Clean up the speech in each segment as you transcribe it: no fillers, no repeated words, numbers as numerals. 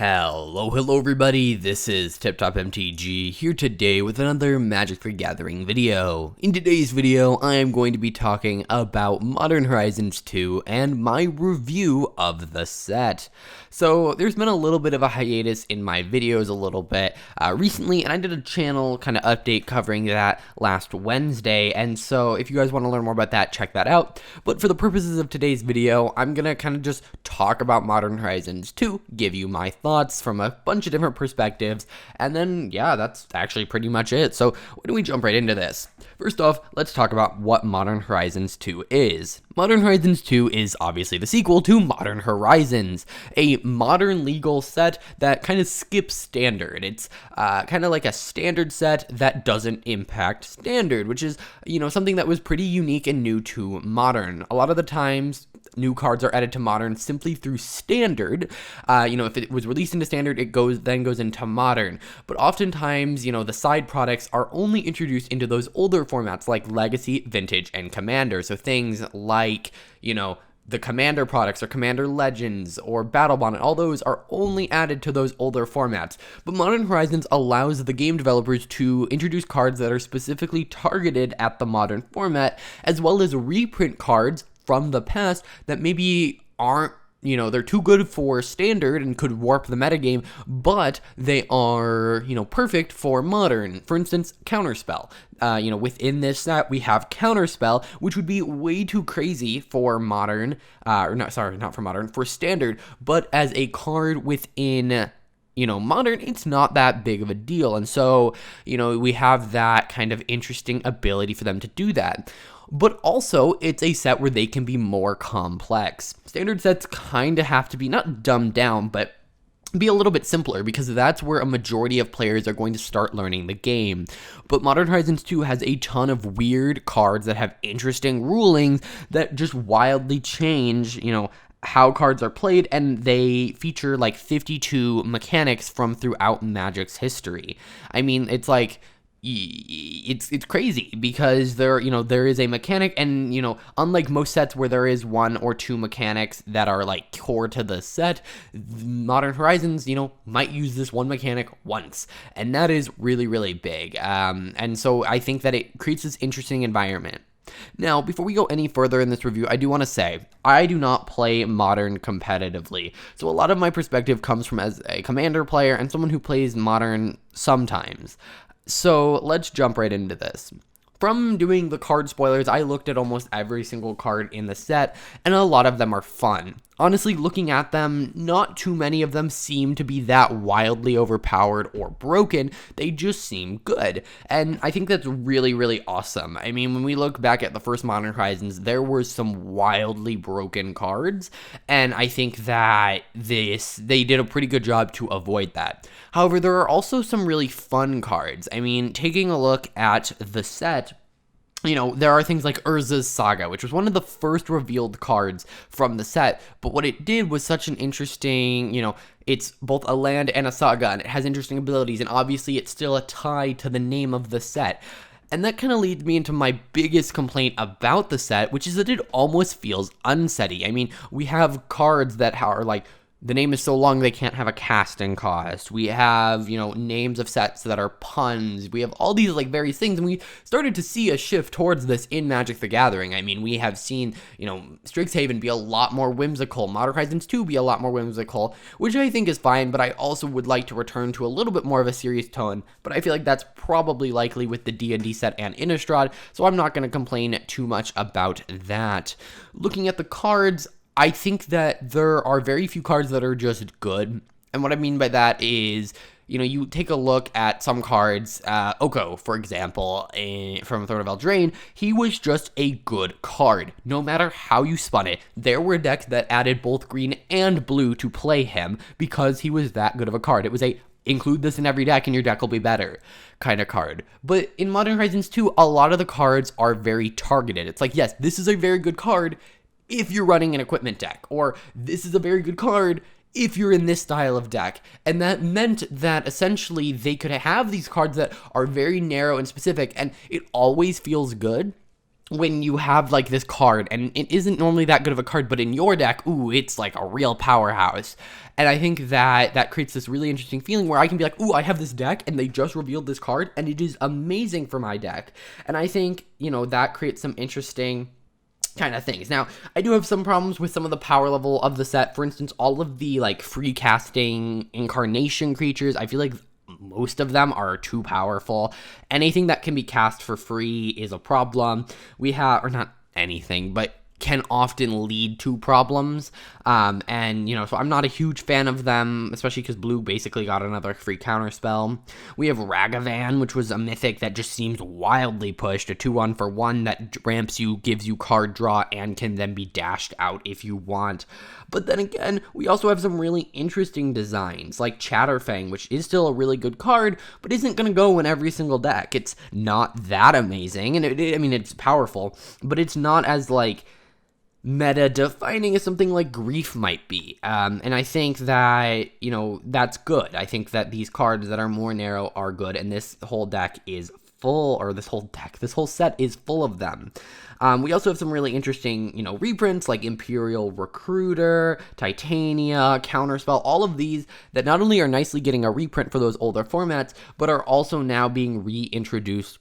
Hello everybody, this is TipTop MTG here today with another Magic the Gathering video. In today's video, I am going to be talking about Modern Horizons 2 and my review of the set. So there's been a little bit of a hiatus in my videos a little bit recently, and I did a channel kind of update covering that last Wednesday, and so if you guys want to learn more about that, check that out. But for the purposes of today's video, I'm going to kind of just talk about Modern Horizons 2, give you my thoughts from a bunch of different perspectives, and then yeah, that's actually pretty much it. So why don't we jump right into this? First off, let's talk about what Modern Horizons 2 is. Modern Horizons 2 is obviously the sequel to Modern Horizons, a modern legal set that kind of skips standard. It's kind of like a standard set that doesn't impact standard, which is, something that was pretty unique and new to modern. A lot of the times, new cards are added to modern simply through standard. If it was released into standard, it then goes into modern. But oftentimes, the side products are only introduced into those older formats like Legacy, Vintage, and Commander. So things like, the Commander products or Commander Legends or Battle Bond, and all those are only added to those older formats. But Modern Horizons allows the game developers to introduce cards that are specifically targeted at the modern format, as well as reprint cards from the past that maybe aren't, they're too good for standard and could warp the metagame, but they are, perfect for modern. For instance, Counterspell. Within this set, we have Counterspell, which would be way too crazy for modern, for standard, but as a card within modern, it's not that big of a deal. And so, we have that kind of interesting ability for them to do that. But also, it's a set where they can be more complex. Standard sets kind of have to be not dumbed down, but be a little bit simpler, because that's where a majority of players are going to start learning the game. But Modern Horizons 2 has a ton of weird cards that have interesting rulings that just wildly change, how cards are played, and they feature like 52 mechanics from throughout Magic's history. I mean, it's like, it's crazy because there is a mechanic, and unlike most sets where there is one or two mechanics that are like core to the set, Modern Horizons might use this one mechanic once, and that is really, really big. And so I think that it creates this interesting environment. Now, before we go any further in this review, I do want to say, I do not play Modern competitively, so a lot of my perspective comes from as a Commander player and someone who plays Modern sometimes. So let's jump right into this. From doing the card spoilers, I looked at almost every single card in the set, and a lot of them are fun. Honestly, looking at them, not too many of them seem to be that wildly overpowered or broken. They just seem good, and I think that's really, really awesome. I mean, when we look back at the first Modern Horizons, there were some wildly broken cards, and I think that they did a pretty good job to avoid that. However, there are also some really fun cards. I mean, taking a look at the set, there are things like Urza's Saga, which was one of the first revealed cards from the set, but what it did was such an interesting, it's both a land and a saga, and it has interesting abilities, and obviously it's still a tie to the name of the set. And that kind of leads me into my biggest complaint about the set, which is that it almost feels unsetty. I mean, we have cards that are like, the name is so long they can't have a casting cost. We have, names of sets that are puns. We have all these like various things, and we started to see a shift towards this in Magic the Gathering. I mean, we have seen, Strixhaven be a lot more whimsical, Modern Horizons 2 be a lot more whimsical, which I think is fine, but I also would like to return to a little bit more of a serious tone, but I feel like that's probably likely with the D&D set and Innistrad, so I'm not going to complain too much about that. Looking at the cards, I think that there are very few cards that are just good, and what I mean by that is, you take a look at some cards, Oko, for example, from Throne of Eldraine, he was just a good card. No matter how you spun it, there were decks that added both green and blue to play him because he was that good of a card. It was a include this in every deck and your deck will be better kind of card. But in Modern Horizons 2, a lot of the cards are very targeted. It's like, yes, this is a very good card if you're running an equipment deck, or this is a very good card if you're in this style of deck. And that meant that essentially they could have these cards that are very narrow and specific, and it always feels good. when you have like this card and it isn't normally that good of a card, but in your deck, ooh, it's like a real powerhouse. And I think that creates this really interesting feeling where I can be like, ooh, I have this deck and they just revealed this card and it is amazing for my deck. And I think, that creates some interesting kind of things. Now, I do have some problems with some of the power level of the set. For instance, all of the like free casting incarnation creatures, I feel like most of them are too powerful. Anything that can be cast for free is a problem. Or not anything, but can often lead to problems. So I'm not a huge fan of them, especially because blue basically got another free counter spell. We have Ragavan, which was a mythic that just seems wildly pushed, a 2/1 for 1 that ramps you, gives you card draw, and can then be dashed out if you want. But then again, we also have some really interesting designs, like Chatterfang, which is still a really good card, but isn't going to go in every single deck. It's not that amazing, and it's powerful, but it's not as, like, meta-defining as something like Grief might be. And I think that, that's good. I think that these cards that are more narrow are good, and this whole deck is full, or this whole set is full of them. We also have some really interesting, reprints like Imperial Recruiter, Titania, Counterspell, all of these that not only are nicely getting a reprint for those older formats, but are also now being reintroduced,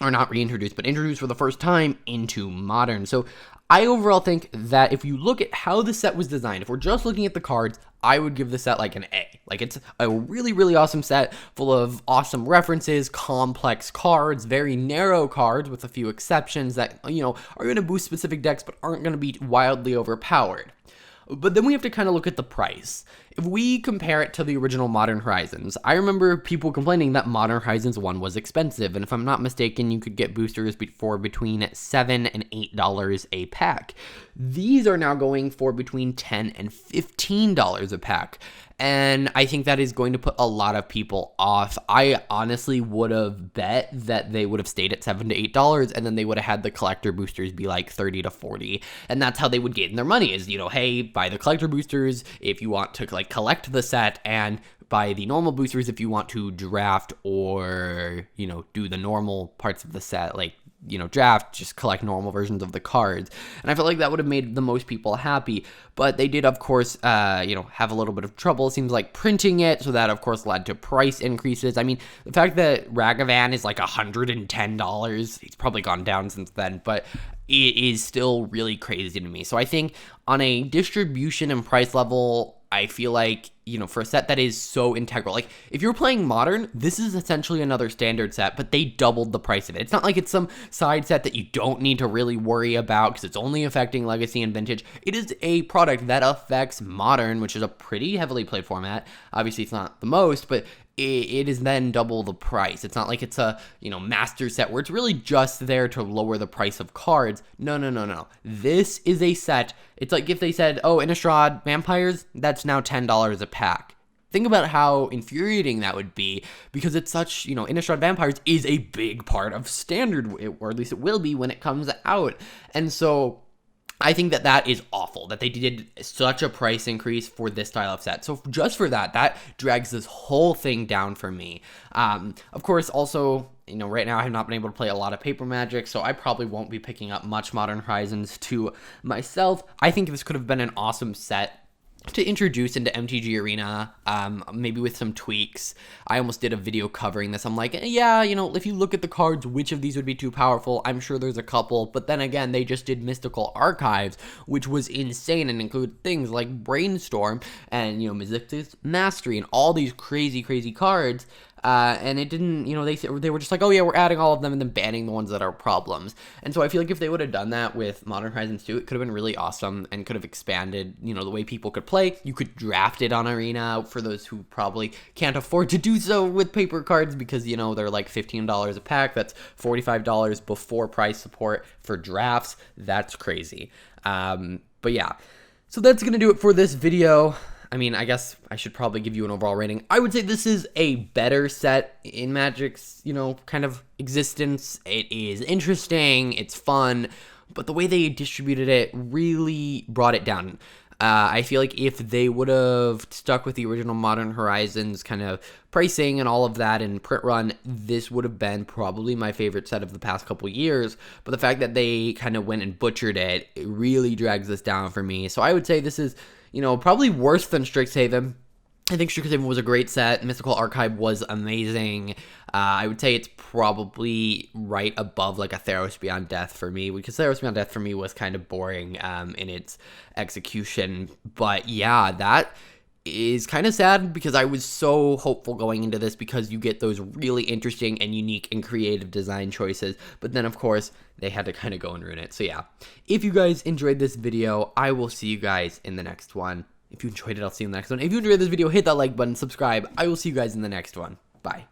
or not reintroduced, but introduced for the first time into Modern. So I overall think that if you look at how the set was designed, if we're just looking at the cards, I would give the set like an A. Like, it's a really, really awesome set full of awesome references, complex cards, very narrow cards with a few exceptions that, are going to boost specific decks but aren't going to be wildly overpowered. But then we have to kind of look at the price. If we compare it to the original Modern Horizons, I remember people complaining that Modern Horizons 1 was expensive, and if I'm not mistaken, you could get boosters for between $7 and $8 a pack. These are now going for between $10 and $15 a pack, and I think that is going to put a lot of people off. I honestly would have bet that they would have stayed at $7 to $8, and then they would have had the collector boosters be like $30 to $40, and that's how they would gain their money is, hey, buy the collector boosters if you want to collect the set, and buy the normal boosters if you want to draft or, do the normal parts of the set, like, draft, just collect normal versions of the cards. And I felt like that would have made the most people happy, but they did, of course, have a little bit of trouble, it seems like, printing it, so that, of course, led to price increases. I mean, the fact that Ragavan is like $110, it's probably gone down since then, but it is still really crazy to me. So I think on a distribution and price level, I feel like, for a set that is so integral, like, if you're playing Modern, this is essentially another standard set, but they doubled the price of it. It's not like it's some side set that you don't need to really worry about because it's only affecting Legacy and Vintage. It is a product that affects Modern, which is a pretty heavily played format. Obviously, it's not the most, but it is then double the price. It's not like it's a, master set where it's really just there to lower the price of cards. No. This is a set. It's like if they said, oh, Innistrad Vampires, that's now $10 a pack. Think about how infuriating that would be, because it's such, Innistrad Vampires is a big part of Standard, or at least it will be when it comes out. And so I think that is awful, that they did such a price increase for this style of set. So just for that drags this whole thing down for me. Of course, also, right now I have not been able to play a lot of Paper Magic, so I probably won't be picking up much Modern Horizons to myself. I think this could have been an awesome set to introduce into MTG Arena, maybe with some tweaks. I almost did a video covering this. I'm like, yeah, if you look at the cards, which of these would be too powerful? I'm sure there's a couple, but then again, they just did Mystical Archives, which was insane and included things like Brainstorm and, Mizzix's Mastery and all these crazy, crazy cards. And it didn't, they were just like, oh yeah, we're adding all of them and then banning the ones that are problems. And so I feel like if they would have done that with Modern Horizons 2, it could have been really awesome and could have expanded, the way people could play. You could draft it on Arena for those who probably can't afford to do so with paper cards because, they're like $15 a pack. That's $45 before price support for drafts. That's crazy. But yeah, so that's going to do it for this video. I mean, I guess I should probably give you an overall rating. I would say this is a better set in Magic's, kind of existence. It is interesting, it's fun, but the way they distributed it really brought it down. I feel like if they would have stuck with the original Modern Horizons kind of pricing and all of that in print run, this would have been probably my favorite set of the past couple years. But the fact that they kind of went and butchered it, it really drags this down for me. So I would say this is, probably worse than Strixhaven. I think Strixhaven was a great set. Mystical Archive was amazing. I would say it's probably right above like a Theros Beyond Death for me, because Theros Beyond Death for me was kind of boring in its execution. But yeah, that is kind of sad because I was so hopeful going into this, because you get those really interesting and unique and creative design choices. But then, of course, they had to kind of go and ruin it. So yeah, if you guys enjoyed this video, I will see you guys in the next one. If you enjoyed it, I'll see you in the next one. If you enjoyed this video, hit that like button, subscribe. I will see you guys in the next one. Bye.